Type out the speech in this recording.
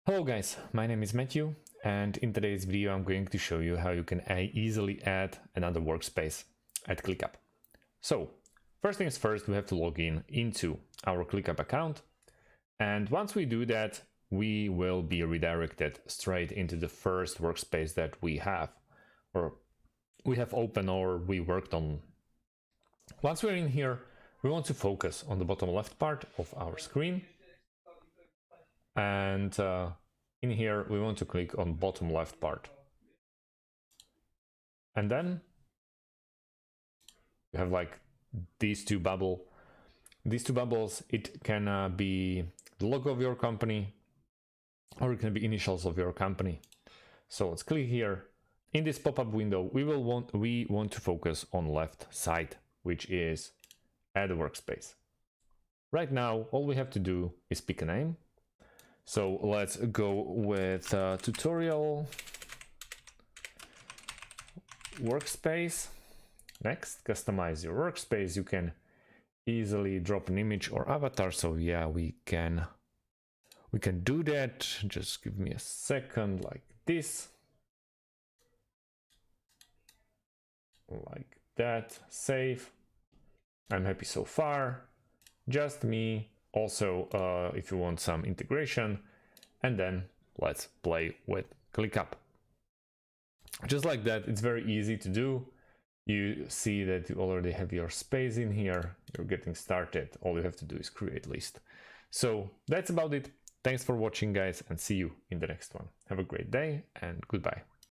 Hello guys, my name is Matthew, and in today's video I'm going to show you how you can easily add another workspace at ClickUp. So first things first, we have to log in into our ClickUp account, and once we do that we will be redirected straight into the first workspace that we have open or we worked on. Once we're in here, we want to focus on the bottom left part of our screen, and in here we want to click on bottom left part, and then we have like these two bubbles. It can be the logo of your company, or it can be initials of your company. So let's click here. In this pop-up window we want to focus on left side, which is add a workspace. Right now all we have to do is pick a name. So let's go with tutorial workspace. Next, customize your workspace. You can easily drop an image or avatar. So yeah, we can do that. Just give me a second, like this, like that. Save. I'm happy so far. Just me. Also, if you want some integration, and then let's play with ClickUp. Just like that, it's very easy to do. You see that you already have your space in here. You're getting started. All you have to do is create list. So that's about it. Thanks for watching, guys, and see you in the next one. Have a great day and goodbye.